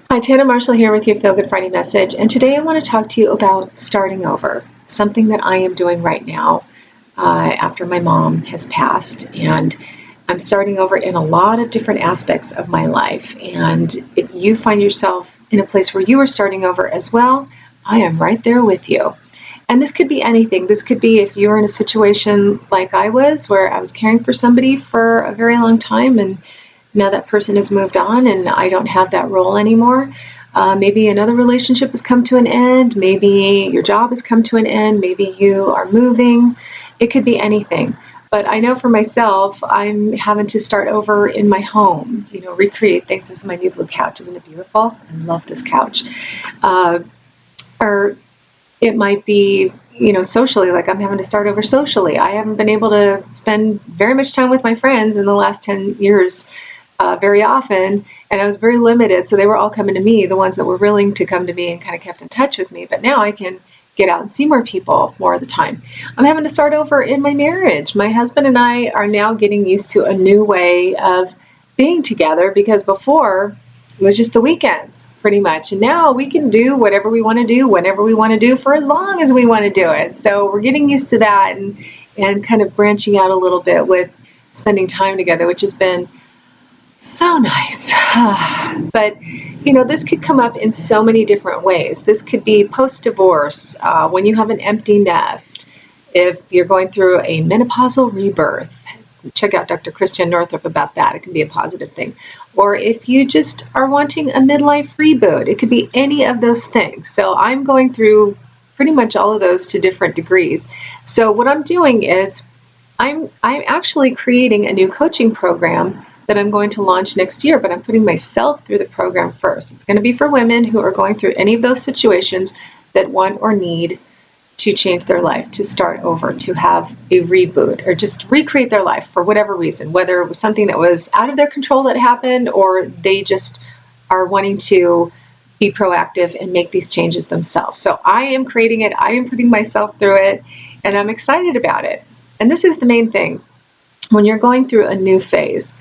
Hi, Tana Marshall here with your Feel Good Friday message, and today I want to talk to you about starting over, something that I am doing right now after my mom has passed, and I'm starting over in a lot of different aspects of my life. And if you find yourself in a place where you are starting over as well, I am right there with you. And this could be anything. This could be if you're in a situation like I was, where I was caring for somebody for a very long time, and now that person has moved on and I don't have that role anymore. Maybe another relationship has come to an end. Maybe your job has come to an end. Maybe you are moving. It could be anything. But I know for myself, I'm having to start over in my home, recreate things. This is my new blue couch. Isn't it beautiful? I love this couch. Or it might be, socially, like I'm having to start over socially. I haven't been able to spend very much time with my friends in the last 10 years very often, and I was very limited, so they were all coming to me, the ones that were willing to come to me and kind of kept in touch with me. But now I can get out and see more people more of the time. I'm having to start over in my marriage. My husband and I are now getting used to a new way of being together, because before it was just the weekends pretty much, and now we can do whatever we want to do whenever we want to do for as long as we want to do it. So we're getting used to that and kind of branching out a little bit with spending time together, which has been so nice. But, this could come up in so many different ways. This could be post-divorce, when you have an empty nest, if you're going through a menopausal rebirth. Check out Dr. Christian Northrup about that. It can be a positive thing. Or if you just are wanting a midlife reboot, it could be any of those things. So I'm going through pretty much all of those to different degrees. So what I'm doing is I'm actually creating a new coaching program that I'm going to launch next year, but I'm putting myself through the program first. It's going to be for women who are going through any of those situations that want or need to change their life, to start over, to have a reboot, or just recreate their life for whatever reason, whether it was something that was out of their control that happened, or they just are wanting to be proactive and make these changes themselves. So I am creating it, I am putting myself through it, and I'm excited about it. And this is the main thing. When you're going through a new phase,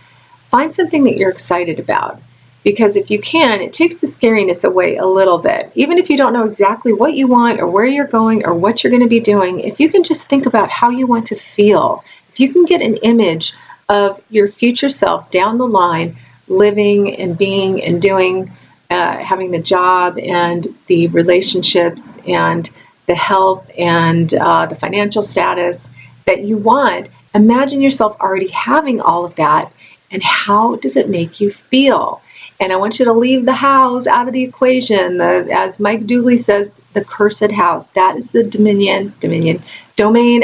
find something that you're excited about, because if you can, it takes the scariness away a little bit. Even if you don't know exactly what you want or where you're going or what you're going to be doing, if you can just think about how you want to feel, if you can get an image of your future self down the line, living and being and doing, having the job and the relationships and the health and the financial status that you want, imagine yourself already having all of that. And how does it make you feel? And I want you to leave the house out of the equation. As Mike Dooley says, the cursed house. That is the domain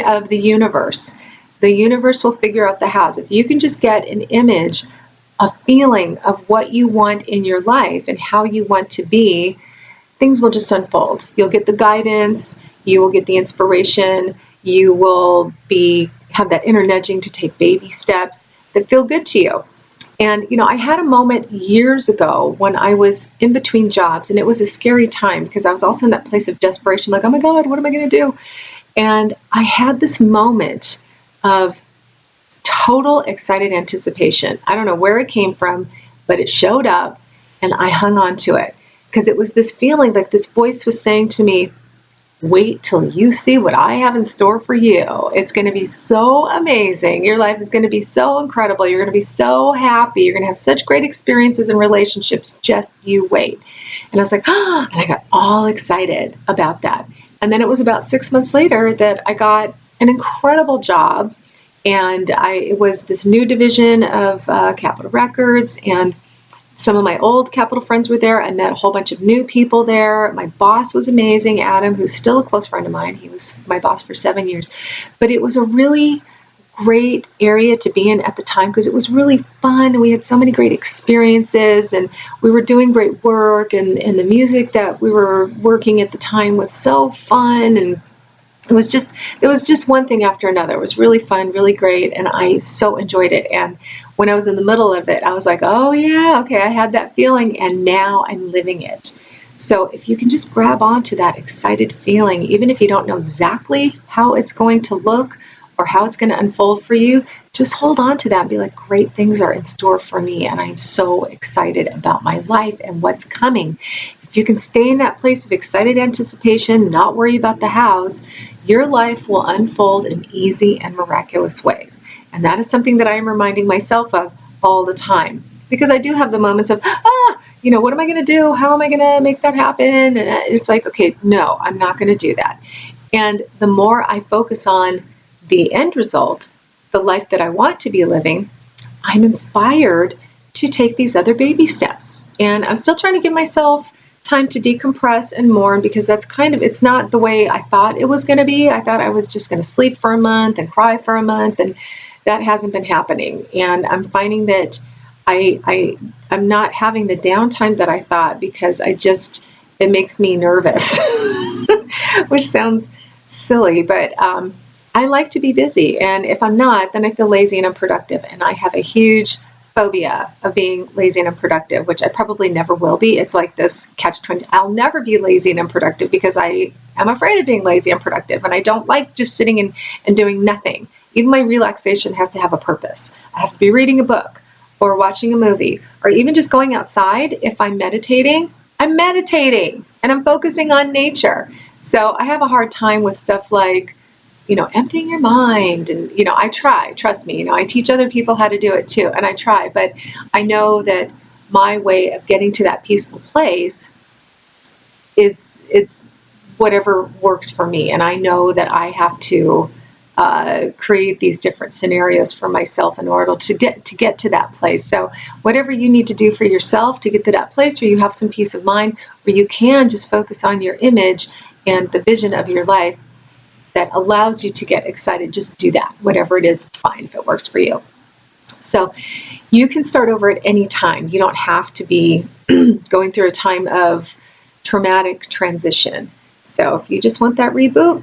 of the universe. The universe will figure out the house. If you can just get an image, a feeling of what you want in your life and how you want to be, things will just unfold. You'll get the guidance. You will get the inspiration. You will have that inner nudging to take baby steps that feel good to you. And, I had a moment years ago when I was in between jobs, and it was a scary time because I was also in that place of desperation, like, oh my God, what am I going to do? And I had this moment of total excited anticipation. I don't know where it came from, but it showed up and I hung on to it, because it was this feeling like this voice was saying to me, wait till you see what I have in store for you. It's going to be so amazing. Your life is going to be so incredible. You're going to be so happy. You're going to have such great experiences and relationships. Just you wait. And I was like, and I got all excited about that. And then it was about 6 months later that I got an incredible job. And it was this new division of Capitol Records, and some of my old Capitol friends were there. I met a whole bunch of new people there. My boss was amazing, Adam, who's still a close friend of mine. He was my boss for 7 years. But it was a really great area to be in at the time, because it was really fun. We had so many great experiences, and we were doing great work, and the music that we were working at the time was so fun, and it was just one thing after another. It was really fun, really great, and I so enjoyed it. And when I was in the middle of it, I was like, oh yeah, okay, I had that feeling, and now I'm living it. So if you can just grab onto that excited feeling, even if you don't know exactly how it's going to look or how it's going to unfold for you, just hold on to that and be like, great things are in store for me, and I'm so excited about my life and what's coming. If you can stay in that place of excited anticipation, not worry about the hows, your life will unfold in easy and miraculous ways. And that is something that I am reminding myself of all the time, because I do have the moments of, what am I going to do? How am I going to make that happen? And it's like, okay, no, I'm not going to do that. And the more I focus on the end result, the life that I want to be living, I'm inspired to take these other baby steps. And I'm still trying to give myself time to decompress and mourn, because that's it's not the way I thought it was going to be. I thought I was just going to sleep for a month and cry for a month, and that hasn't been happening. And I'm finding that I'm not having the downtime that I thought, because it makes me nervous, which sounds silly, but I like to be busy. And if I'm not, then I feel lazy and unproductive. And I have a huge phobia of being lazy and unproductive, which I probably never will be. It's like this catch-22. I'll never be lazy and unproductive because I am afraid of being lazy and unproductive. And I don't like just sitting and doing nothing. Even my relaxation has to have a purpose. I have to be reading a book or watching a movie, or even just going outside. If I'm meditating and I'm focusing on nature. So I have a hard time with stuff like, emptying your mind. And, I try, trust me, I teach other people how to do it too. And I try, but I know that my way of getting to that peaceful place it's whatever works for me. And I know that I have to create these different scenarios for myself in order to get to that place. So whatever you need to do for yourself to get to that place where you have some peace of mind, where you can just focus on your image and the vision of your life that allows you to get excited, just do that. Whatever it is, it's fine if it works for you. So you can start over at any time. You don't have to be going through a time of traumatic transition. So if you just want that reboot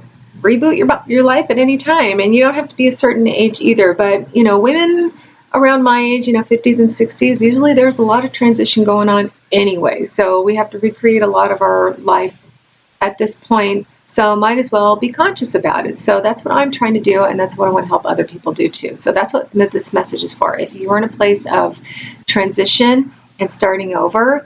your life at any time. And you don't have to be a certain age either. But, women around my age, 50s and 60s, usually there's a lot of transition going on anyway. So we have to recreate a lot of our life at this point. So might as well be conscious about it. So that's what I'm trying to do, and that's what I want to help other people do too. So that's what this message is for. If you're in a place of transition and starting over,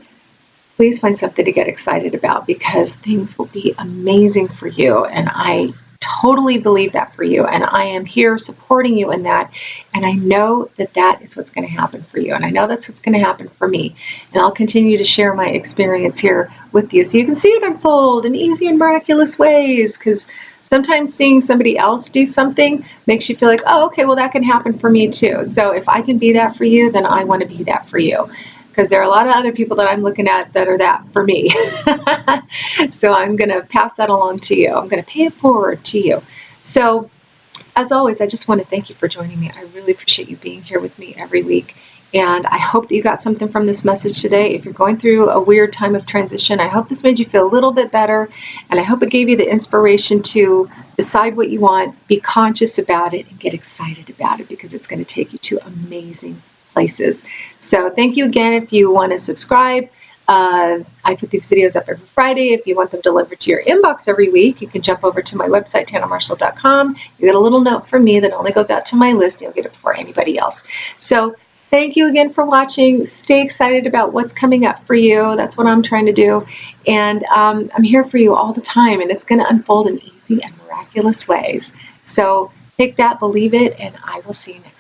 please find something to get excited about, because things will be amazing for you. And I totally believe that for you. And I am here supporting you in that. And I know that that is what's going to happen for you. And I know that's what's going to happen for me. And I'll continue to share my experience here with you so you can see it unfold in easy and miraculous ways. Because sometimes seeing somebody else do something makes you feel like, oh, okay, well, that can happen for me too. So if I can be that for you, then I want to be that for you. Because there are a lot of other people that I'm looking at that are that for me. So I'm going to pass that along to you. I'm going to pay it forward to you. So as always, I just want to thank you for joining me. I really appreciate you being here with me every week. And I hope that you got something from this message today. If you're going through a weird time of transition, I hope this made you feel a little bit better. And I hope it gave you the inspiration to decide what you want, be conscious about it, and get excited about it, because it's going to take you to amazing places. So thank you again. If you want to subscribe, I put these videos up every Friday. If you want them delivered to your inbox every week, you can jump over to my website, TanaMarshall.com. You get a little note from me that only goes out to my list. You'll get it before anybody else. So thank you again for watching. Stay excited about what's coming up for you. That's what I'm trying to do. And I'm here for you all the time, and it's going to unfold in easy and miraculous ways. So take that, believe it, and I will see you next time.